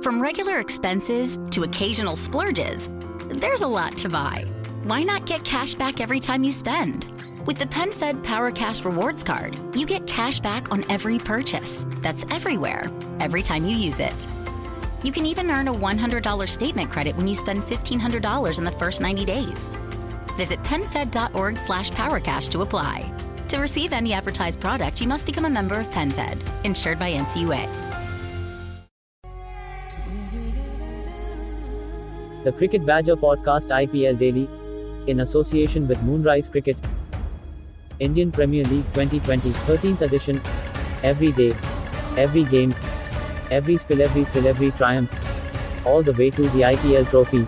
From regular expenses to occasional splurges, there's a lot to buy. Why not get cash back every time you spend? With the PenFed Power Cash Rewards Card, you get cash back on every purchase. That's everywhere, every time you use it. You can even earn a $100 statement credit when you spend $1,500 in the first 90 days. Visit PenFed.org/PowerCash to apply. To receive any advertised product, you must become a member of PenFed, insured by NCUA. The Cricket Badger Podcast IPL Daily, in association with Moonrise Cricket, Indian Premier League 2020 13th edition. Every day, every game, every spill, every thrill, every triumph, all the way to the IPL trophy.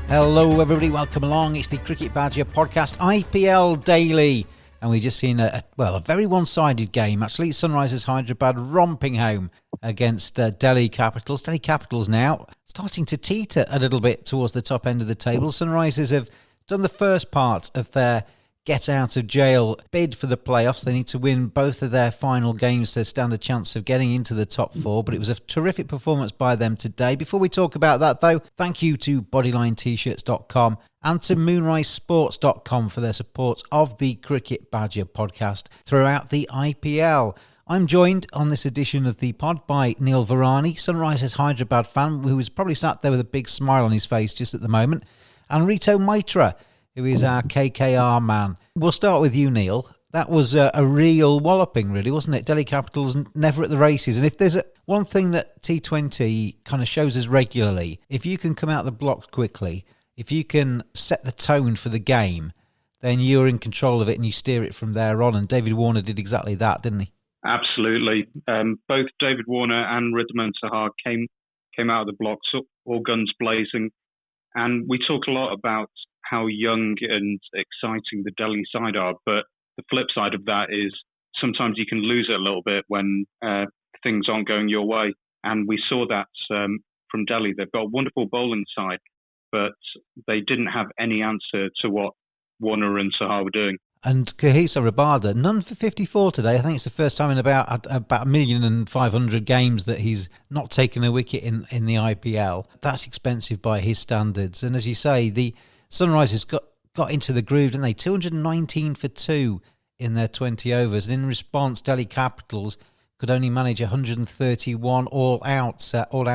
Hello everybody, welcome along. It's the Cricket Badger Podcast IPL Daily. And we've just seen a very one-sided game. Actually, Sunrisers Hyderabad romping home against Delhi Capitals. Delhi Capitals now starting to teeter a little bit towards the top end of the table. Sunrisers have done the first part of their get-out-of-jail bid for the playoffs. They need to win both of their final games to stand a chance of getting into the top four. But it was a terrific performance by them today. Before we talk about that, though, thank you to Bodyline TShirts.com and to moonrisesports.com for their support of the Cricket Badger podcast throughout the IPL. I'm joined on this edition of the pod by Neil Virani, Sunrisers Hyderabad fan, who is probably sat there with a big smile on his face just at the moment, and Rito Maitra, who is our KKR man. We'll start with you, Neil. That was a real walloping, really, wasn't it? Delhi Capitals never at the races. And if there's one thing that T20 kind of shows us regularly, if you can come out the blocks quickly, if you can set the tone for the game, then you're in control of it and you steer it from there on. And David Warner did exactly that, didn't he? Absolutely. Both David Warner and Rito Maitra came out of the blocks, all guns blazing. And we talk a lot about how young and exciting the Delhi side are, but the flip side of that is sometimes you can lose it a little bit when things aren't going your way. And we saw that from Delhi. They've got a wonderful bowling side, but they didn't have any answer to what Warner and Sahar were doing. And Kahisa Rabada, none for 54 today. I think it's the first time in about 1,500,000 games that he's not taken a wicket in the IPL. That's expensive by his standards. And as you say, the Sunrisers got into the groove, didn't they? 219 for 2 in their 20 overs. And in response, Delhi Capitals could only manage 131 all out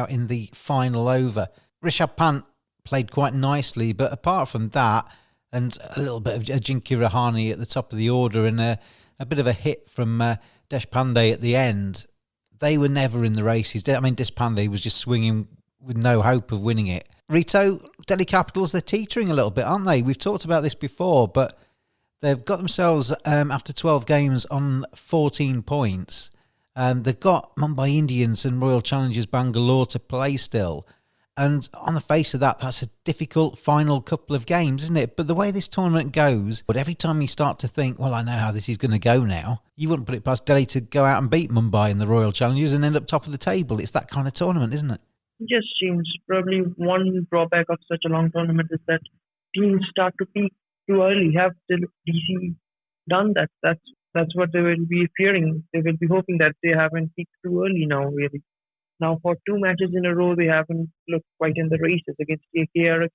in the final over. Rishabh Pant played quite nicely, but apart from that, and a little bit of Ajinkya Rahane at the top of the order and a bit of a hit from Deshpande at the end, they were never in the races. I mean, Deshpande was just swinging with no hope of winning it. Rito, Delhi Capitals, they're teetering a little bit, aren't they? We've talked about this before, but they've got themselves, after 12 games, on 14 points. They've got Mumbai Indians and Royal Challengers Bangalore to play still. And on the face of that, that's a difficult final couple of games, isn't it? But the way this tournament goes, but every time you start to think, well, I know how this is going to go now, you wouldn't put it past Delhi to go out and beat Mumbai in the Royal Challengers and end up top of the table. It's that kind of tournament, isn't it? Yes, James. Probably one drawback of such a long tournament is that teams start to peak too early. Have the DC done that? That's what they will be fearing. They will be hoping that they haven't peaked too early now, really. Now, for 2 matches in a row, they haven't looked quite in the races against KKR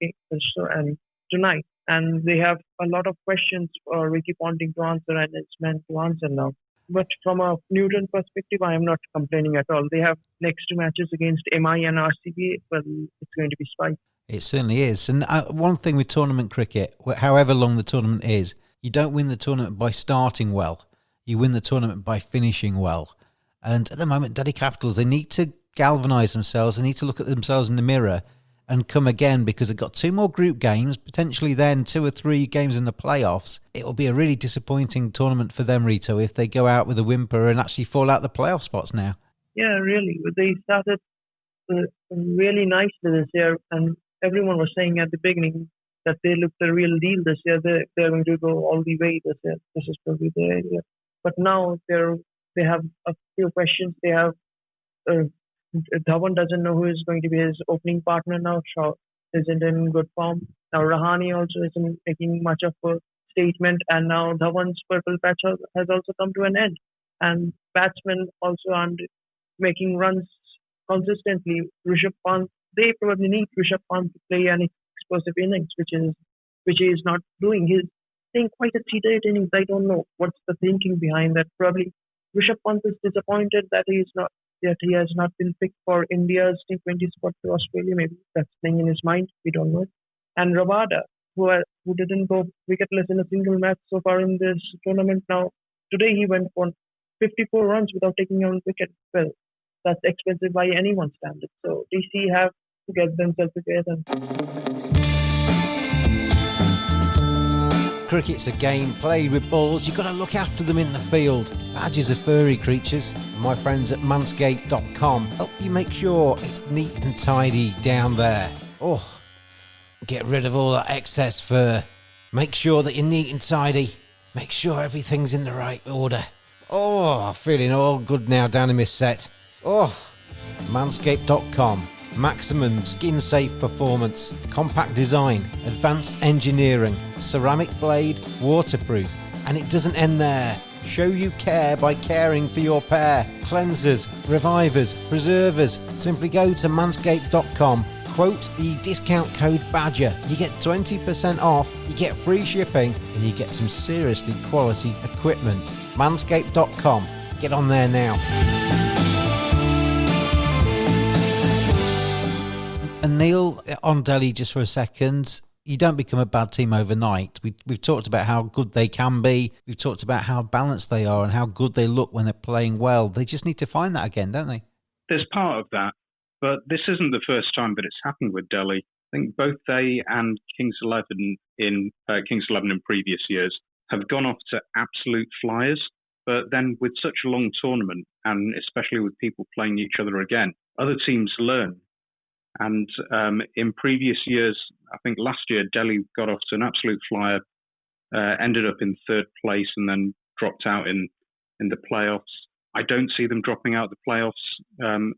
and tonight. And they have a lot of questions for Ricky Ponting to answer and his men to answer now. But from a Newton perspective, I am not complaining at all. They have next 2 matches against MI and RCB. Well, it's going to be spicy. It certainly is. And one thing with tournament cricket, however long the tournament is, you don't win the tournament by starting well. You win the tournament by finishing well. And at the moment, Delhi Capitals, they need to galvanise themselves. They need to look at themselves in the mirror and come again, because they've got 2 more group games, potentially then 2 or 3 games in the playoffs. It will be a really disappointing tournament for them, Rito, if they go out with a whimper and actually fall out the playoff spots now. Yeah, really. They started really nicely this year, and everyone was saying at the beginning that they look the real deal this year. They're going to go all the way this year. This is probably their area. But now they have a few questions. They have Dhawan doesn't know who is going to be his opening partner now. Shaw isn't in good form. Now Rahane also isn't making much of a statement, and now Dhawan's purple patch has also come to an end. And batsmen also aren't making runs consistently. Rishabh Pant, they probably need Rishabh Pant to play an explosive innings, which he is not doing. He's playing quite a cheated innings. I don't know what's the thinking behind that. Probably Rishabh Pant is disappointed that he has not been picked for India's T20 spot to Australia. Maybe that's playing in his mind. We don't know. And Rabada, who didn't go wicketless in a single match so far in this tournament. Now today he went for 54 runs without taking a wicket. Well, that's expensive by anyone's standards. So DC have to get themselves together. Cricket's a game played with balls. You've got to look after them in the field. Badgers are furry creatures. My friends at Manscaped.com help you make sure it's neat and tidy down there. Oh, get rid of all that excess fur. Make sure that you're neat and tidy. Make sure everything's in the right order. Oh, feeling all good now down in my set. Oh, Manscaped.com. Maximum skin-safe performance, compact design, advanced engineering, ceramic blade, waterproof. And it doesn't end there. Show you care by caring for your pair. Cleansers, revivers, preservers. Simply go to manscaped.com, quote the discount code BADGER. You get 20% off, you get free shipping, and you get some seriously quality equipment. Manscaped.com. Get on there now. And Neil, on Delhi just for a second, you don't become a bad team overnight. We've talked about how good they can be. We've talked about how balanced they are and how good they look when they're playing well. They just need to find that again, don't they? There's part of that, but this isn't the first time that it's happened with Delhi. I think both they and Kings 11 in previous years have gone off to absolute flyers. But then with such a long tournament, and especially with people playing each other again, other teams learn. And in previous years, I think last year, Delhi got off to an absolute flyer, ended up in third place and then dropped out in the playoffs. I don't see them dropping out the playoffs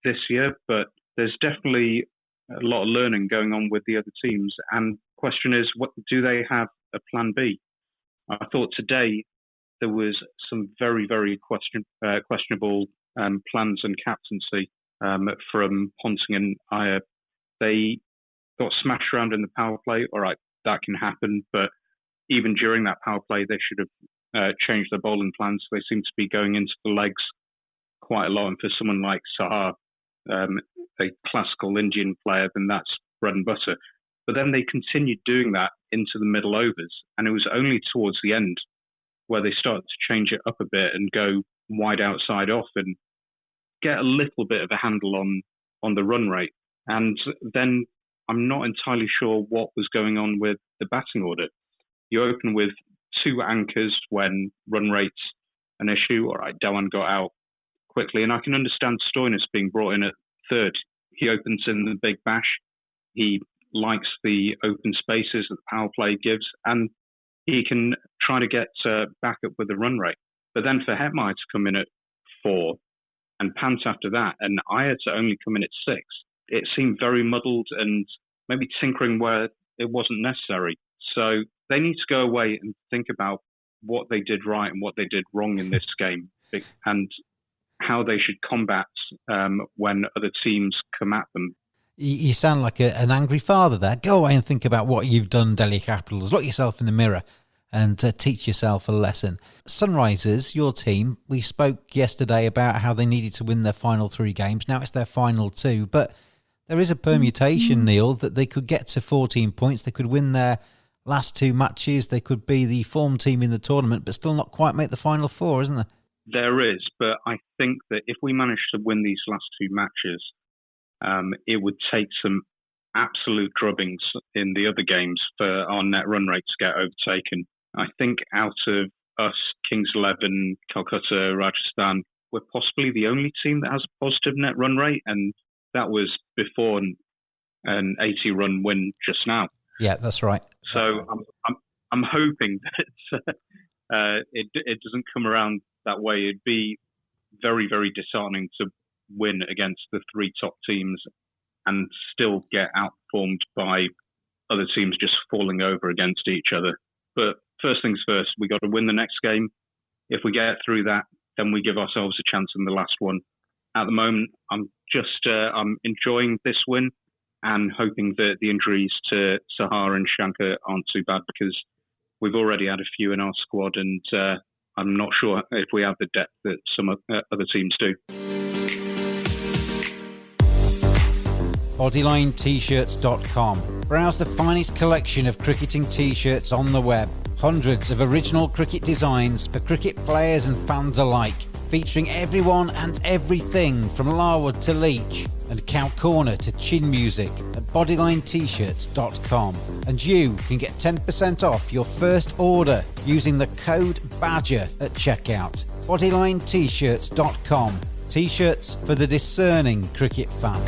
this year, but there's definitely a lot of learning going on with the other teams. And the question is, what do they have a plan B? I thought today there was some very, very questionable plans and captaincy from Ponting and Iyer. They got smashed around in the power play. All right, that can happen. But even during that power play, they should have changed their bowling plans. They seem to be going into the legs quite a lot. And for someone like Sahar, a classical Indian player, then that's bread and butter. But then they continued doing that into the middle overs. And it was only towards the end where they started to change it up a bit and go wide outside off and get a little bit of a handle on the run rate. And then I'm not entirely sure what was going on with the batting order. You open with two anchors when run rate's an issue. All right, Dhawan got out quickly. And I can understand Stoinis being brought in at third. He opens in the big bash. He likes the open spaces that the power play gives. And he can try to get back up with the run rate. But then for Hetmeyer to come in at 4 and Pant after that, and Iyer to only come in at 6, it seemed very muddled and maybe tinkering where it wasn't necessary. So they need to go away and think about what they did right and what they did wrong in this game and how they should combat when other teams come at them. You sound like an angry father there. Go away and think about what you've done, Delhi Capitals. Look yourself in the mirror and teach yourself a lesson. Sunrisers, your team, we spoke yesterday about how they needed to win their final 3 games. Now it's their final 2. But there is a permutation, Neil, that they could get to 14 points. They could win their last 2 matches. They could be the form team in the tournament, but still not quite make the final 4, isn't there? There is, but I think that if we manage to win these last 2 matches, it would take some absolute drubbings in the other games for our net run rate to get overtaken. I think out of us, Kings 11, Calcutta, Rajasthan, we're possibly the only team that has a positive net run rate, and that was before an 80-run win just now. Yeah, that's right. So I'm hoping that it doesn't come around that way. It'd be very, very disheartening to win against the 3 top teams and still get outperformed by other teams just falling over against each other. But first things first, we got to win the next game. If we get through that, then we give ourselves a chance in the last one. At the moment, I'm enjoying this win and hoping that the injuries to Sahar and Shankar aren't too bad, because we've already had a few in our squad, and I'm not sure if we have the depth that some other teams do. BodylineTShirts.com. Browse the finest collection of cricketing t-shirts on the web. Hundreds of original cricket designs for cricket players and fans alike, featuring everyone and everything from Larwood to Leach and Cow Corner to Chin Music at BodylineTShirts.com. And you can get 10% off your first order using the code BADGER at checkout. BodylineTShirts.com. T-shirts for the discerning cricket fan.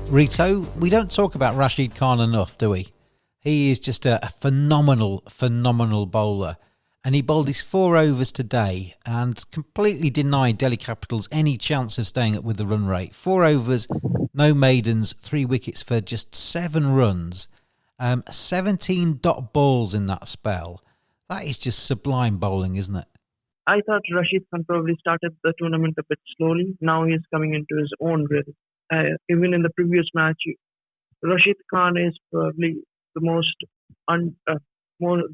Rito, we don't talk about Rashid Khan enough, do we? He is just a phenomenal bowler. And he bowled his 4 overs today and completely denied Delhi Capitals any chance of staying up with the run rate. 4 overs, no maidens, 3 wickets for just 7 runs. 17 dot balls in that spell. That is just sublime bowling, isn't it? I thought Rashid Khan probably started the tournament a bit slowly. Now he's coming into his own, really. Even in the previous match, Rashid Khan is probably the most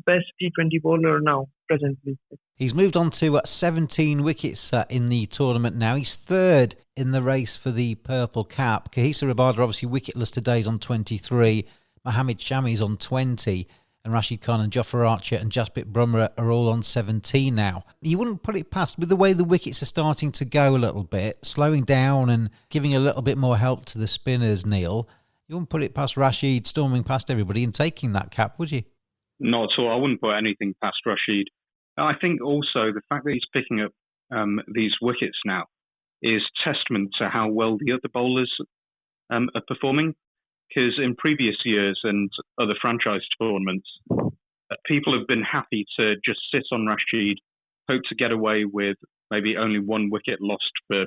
best T20 bowler now, presently. He's moved on to 17 wickets in the tournament now. He's third in the race for the purple cap. Kahisa Rabada obviously wicketless today, is on 23. Mohammad Shami's on 20. And Rashid Khan and Jofra Archer and Jasprit Bumrah are all on 17 now. You wouldn't put it past, with the way the wickets are starting to go a little bit, slowing down and giving a little bit more help to the spinners, Neil, you wouldn't put it past Rashid storming past everybody and taking that cap, would you? Not at all. I wouldn't put anything past Rashid. I think also the fact that he's picking up these wickets now is testament to how well the other bowlers are performing. Because in previous years and other franchise tournaments, people have been happy to just sit on Rashid, hope to get away with maybe only 1 wicket lost for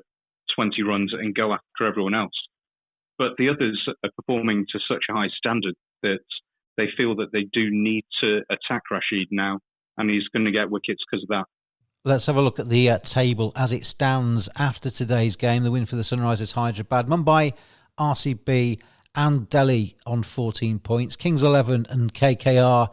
20 runs and go after everyone else. But the others are performing to such a high standard that they feel that they do need to attack Rashid now, and he's going to get wickets because of that. Let's have a look at the table as it stands after today's game. The win for the Sunrisers Hyderabad. Mumbai, RCB and Delhi on 14 points. Kings 11 and KKR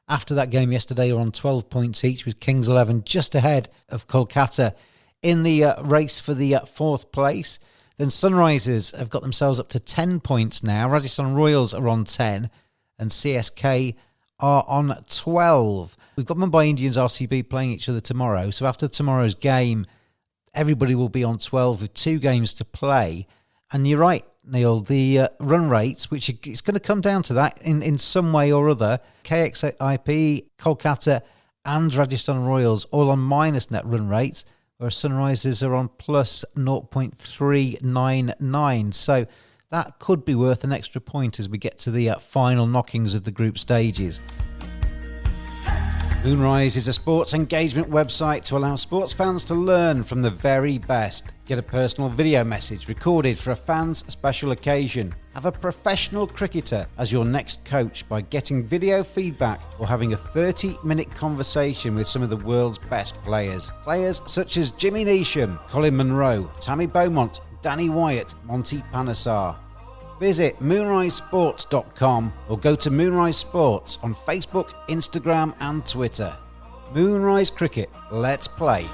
after that game yesterday are on 12 points each, with Kings 11 just ahead of Kolkata in the race for the 4th place. Then Sunrisers have got themselves up to 10 points now. Rajasthan Royals are on 10 and CSK are on 12. We've got Mumbai Indians, RCB playing each other tomorrow. So after tomorrow's game, everybody will be on 12 with 2 games to play. And you're right, Neil, the run rates, which it's going to come down to that in some way or other. KXIP, Kolkata and Rajasthan Royals all on minus net run rates, whereas Sunrisers are on plus 0.399. So that could be worth an extra point as we get to the final knockings of the group stages. Moonrise is a sports engagement website to allow sports fans to learn from the very best. Get a personal video message recorded for a fan's special occasion. Have a professional cricketer as your next coach by getting video feedback or having a 30-minute conversation with some of the world's best players. Players such as Jimmy Neesham, Colin Munro, Tammy Beaumont, Danny Wyatt, Monty Panesar. Visit moonrisesports.com or go to Moonrise Sports on Facebook, Instagram and Twitter. Moonrise Cricket, let's play.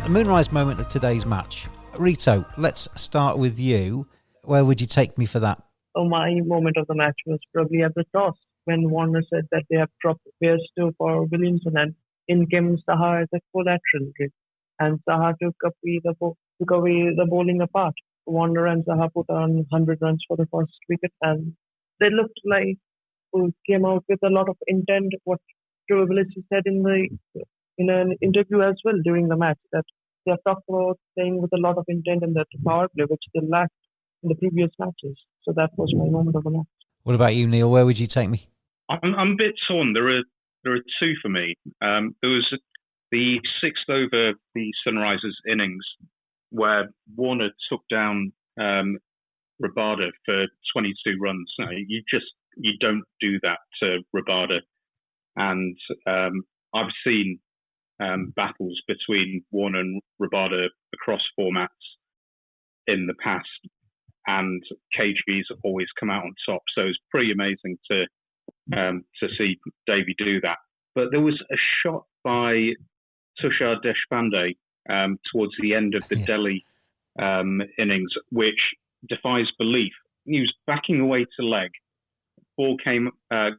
The Moonrise moment of today's match. Rito, let's start with you. Where would you take me for that? Oh, my moment of the match was probably at the toss, when Warner said that they have dropped Bairstow for Williamson and in came Sahar as a collateral hit. And Sahar took away the bowling apart. Warner and Sahar put on 100 runs for the first wicket, and they looked like came out with a lot of intent. What Joe Willis said in an interview as well during the match, that they have talked about playing with a lot of intent in that power play, which they lacked in the previous matches. So that was my moment of the match. What about you, Neil? Where would you take me? I'm a bit torn. There are 2 for me. There was the 6th over the Sunrisers innings, where Warner took down Rabada for 22 runs. You don't do that to Rabada. And I've seen battles between Warner and Rabada across formats in the past, and KG's always come out on top. So it's pretty amazing to see Davey do that. But there was a shot by Tushar Deshpande towards the end of the Delhi innings, which defies belief. He was backing away to leg. Ball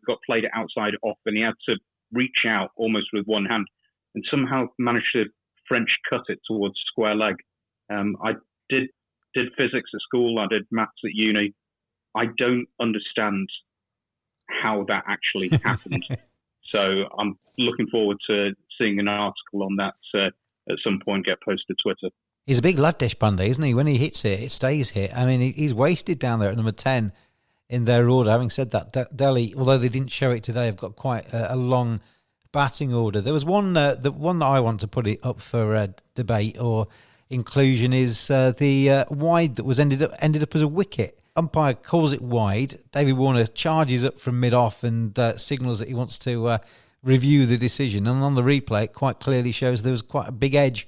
got played outside off, and he had to reach out almost with one hand, and somehow managed to French cut it towards square leg. I did physics at school. I did maths at uni. I don't understand how that actually happened. So I'm looking forward to seeing an article on that at some point get posted to Twitter. He's a big lad, Deshpande, isn't he? When he hits it, it stays hit. I mean, he's wasted down there at number 10 in their order. Having said that, Delhi, although they didn't show it today, have got quite a long batting order. There was one, the one that I want to put it up for debate or inclusion is the wide that was ended up as a wicket. Umpire calls it wide. David Warner charges up from mid-off and signals that he wants to review the decision. And on the replay, it quite clearly shows there was quite a big edge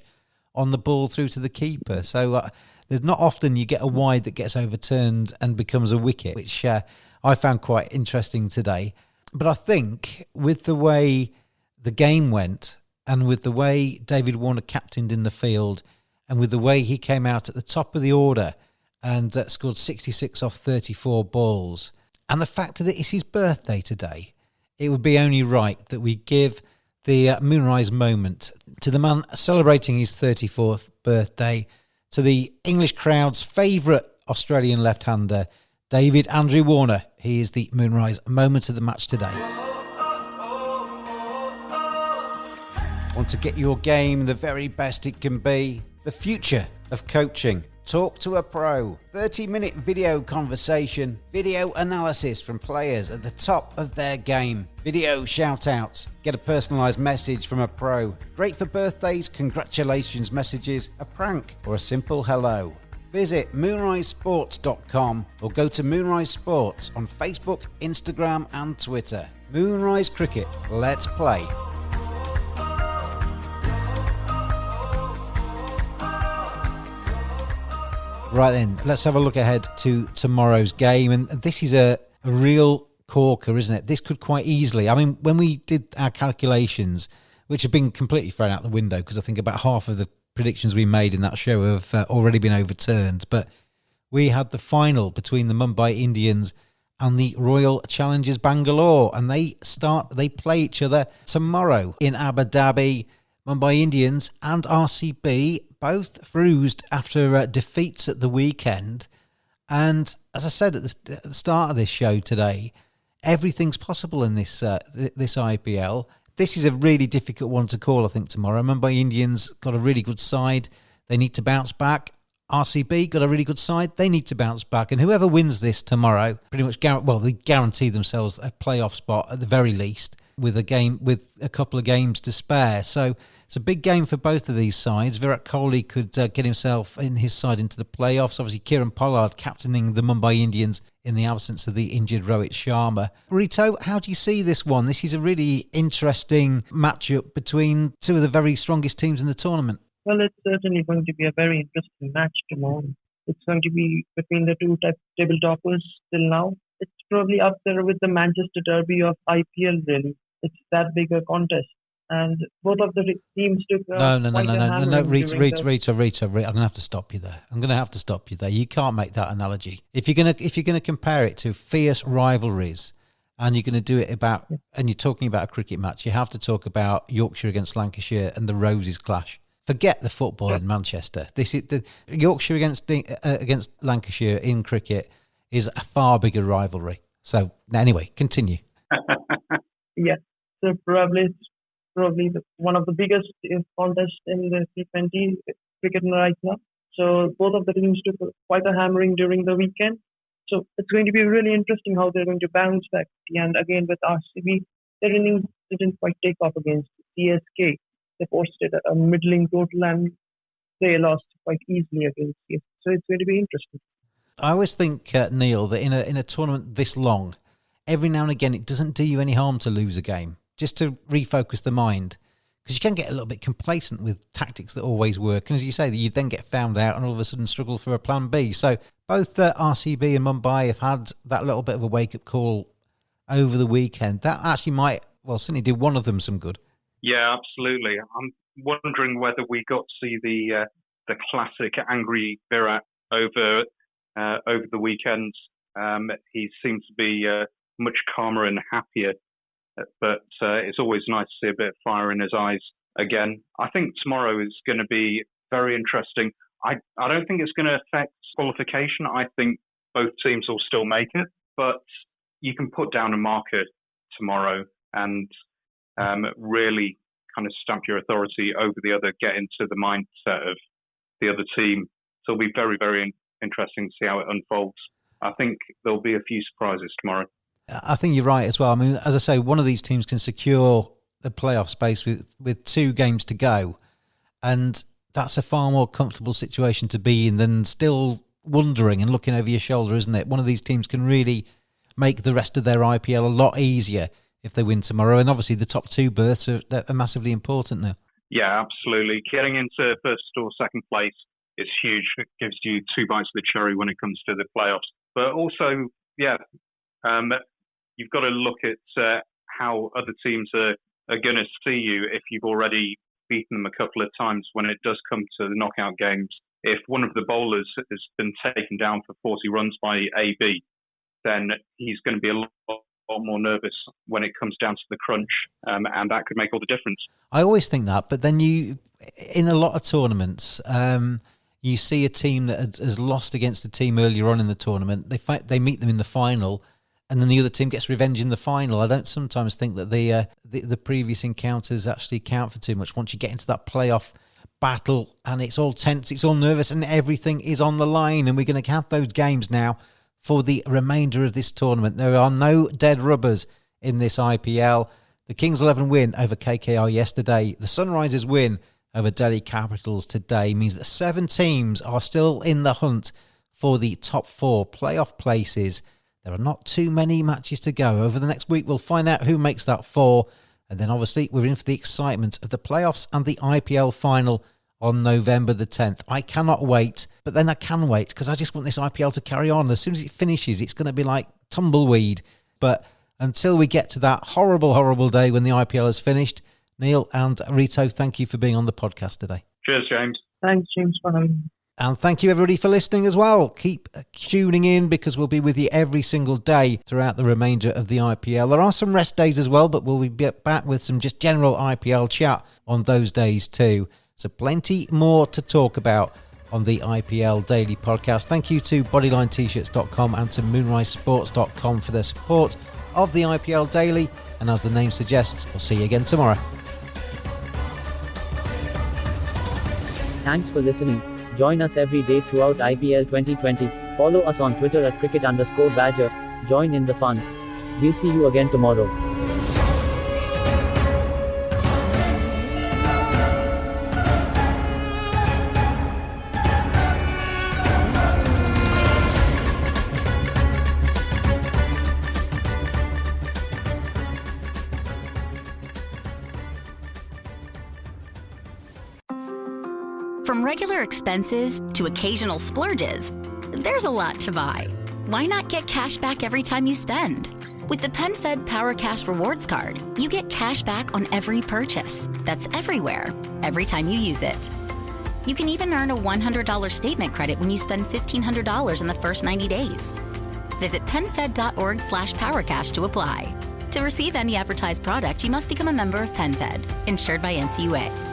on the ball through to the keeper. So there's not often you get a wide that gets overturned and becomes a wicket, which I found quite interesting today. But I think with the way the game went and with the way David Warner captained in the field and with the way he came out at the top of the order and scored 66 off 34 balls, and the fact that it's his birthday today, it would be only right that we give the Moonrise moment to the man celebrating his 34th birthday, to the English crowd's favourite Australian left-hander, David Andrew Warner. He is the Moonrise moment of the match today. Want to get your game the very best it can be? The future of coaching. Talk to a pro. 30-minute video conversation. Video analysis from players at the top of their game. Video shout-outs. Get a personalised message from a pro. Great for birthdays, congratulations messages, a prank, or a simple hello. Visit moonrisesports.com or go to Moonrise Sports on Facebook, Instagram and Twitter. Moonrise Cricket. Let's play. Right then, let's have a look ahead to tomorrow's game. And this is a real corker, isn't it? This could quite easily. I mean, when we did our calculations, which have been completely thrown out the window, because I think about half of the predictions we made in that show have already been overturned. But we had the final between the Mumbai Indians and the Royal Challengers Bangalore. And they play each other tomorrow in Abu Dhabi. Mumbai Indians and RCB both bruised after defeats at the weekend. And as I said at the start of this show today, everything's possible in this IPL. This is a really difficult one to call, I think, tomorrow. Mumbai Indians got a really good side. They need to bounce back. RCB got a really good side. They need to bounce back. And whoever wins this tomorrow, pretty much, they guarantee themselves a playoff spot at the very least, with a couple of games to spare. So it's a big game for both of these sides. Virat Kohli could get himself in his side into the playoffs. Obviously, Kieran Pollard captaining the Mumbai Indians in the absence of the injured Rohit Sharma. Rito, how do you see this one? This is a really interesting matchup between two of the very strongest teams in the tournament. Well, it's certainly going to be a very interesting match tomorrow. It's going to be between the two table toppers till now. It's probably up there with the Manchester Derby of IPL, really. It's that big a contest. And both of the teams took No, Rita, I'm going to have to stop you there. You can't make that analogy. If you're going to compare it to fierce rivalries, and you're going to do it and you're talking about a cricket match, you have to talk about Yorkshire against Lancashire and the Roses clash. Forget the football in Manchester. This is the Yorkshire against Lancashire in cricket is a far bigger rivalry. So anyway, continue. Yeah, so probably one of the biggest contests in the T20 cricket right now. So both of the teams took quite a hammering during the weekend. So it's going to be really interesting how they're going to bounce back. And again, with RCB, their innings didn't quite take off against CSK. They posted a middling total and they lost quite easily against CSK. So it's going to be interesting. I always think, Neil, that in a tournament this long, every now and again, it doesn't do you any harm to lose a game, just to refocus the mind. Because you can get a little bit complacent with tactics that always work. And as you say, you then get found out and all of a sudden struggle for a plan B. So both RCB and Mumbai have had that little bit of a wake-up call over the weekend. That actually might, certainly do one of them some good. Yeah, absolutely. I'm wondering whether we got to see the classic angry Virat over the weekend. He seems to be much calmer and happier. But it's always nice to see a bit of fire in his eyes again. I think tomorrow is going to be very interesting. I don't think it's going to affect qualification. I think both teams will still make it, but you can put down a marker tomorrow and really kind of stamp your authority over the other, get into the mindset of the other team. So it'll be very, very interesting to see how it unfolds. I think there'll be a few surprises tomorrow. I think you're right as well. I mean, as I say, one of these teams can secure the playoff space with 2 games to go. And that's a far more comfortable situation to be in than still wondering and looking over your shoulder, isn't it? One of these teams can really make the rest of their IPL a lot easier if they win tomorrow. And obviously the top 2 berths are massively important now. Yeah, absolutely. Getting into first or second place is huge. It gives you 2 bites of the cherry when it comes to the playoffs. But also, you've got to look at how other teams are going to see you if you've already beaten them a couple of times when it does come to the knockout games. If one of the bowlers has been taken down for 40 runs by AB, then he's going to be a lot more nervous when it comes down to the crunch, and that could make all the difference. I always think that, but then in a lot of tournaments, you see a team that has lost against a team earlier on in the tournament. They meet them in the final, and then the other team gets revenge in the final. I don't sometimes think that the previous encounters actually count for too much. Once you get into that playoff battle and it's all tense, it's all nervous, and everything is on the line, and we're going to have those games now for the remainder of this tournament. There are no dead rubbers in this IPL. The Kings 11 win over KKR yesterday. The Sunrisers win over Delhi Capitals today means that 7 teams are still in the hunt for the top 4 playoff places. There are not too many matches to go. Over the next week, we'll find out who makes that 4. And then obviously we're in for the excitement of the playoffs and the IPL final on November the 10th. I cannot wait, but then I can wait because I just want this IPL to carry on. As soon as it finishes, it's going to be like tumbleweed. But until we get to that horrible, horrible day when the IPL is finished, Neil and Rito, thank you for being on the podcast today. Cheers, James. Thanks, James, for having me. And thank you, everybody, for listening as well. Keep tuning in because we'll be with you every single day throughout the remainder of the IPL. There are some rest days as well, but we'll be back with some just general IPL chat on those days too. So plenty more to talk about on the IPL Daily Podcast. Thank you to Bodyline TShirts.com and to MoonriseSports.com for their support of the IPL Daily. And as the name suggests, we'll see you again tomorrow. Thanks for listening. Join us every day throughout IPL 2020. Follow us on Twitter at cricket_badger. Join in the fun. We'll see you again tomorrow. From regular expenses to occasional splurges, there's a lot to buy. Why not get cash back every time you spend? With the PenFed Power Cash Rewards Card, you get cash back on every purchase. That's everywhere, every time you use it. You can even earn a $100 statement credit when you spend $1,500 in the first 90 days. Visit PenFed.org/PowerCash to apply. To receive any advertised product, you must become a member of PenFed, insured by NCUA.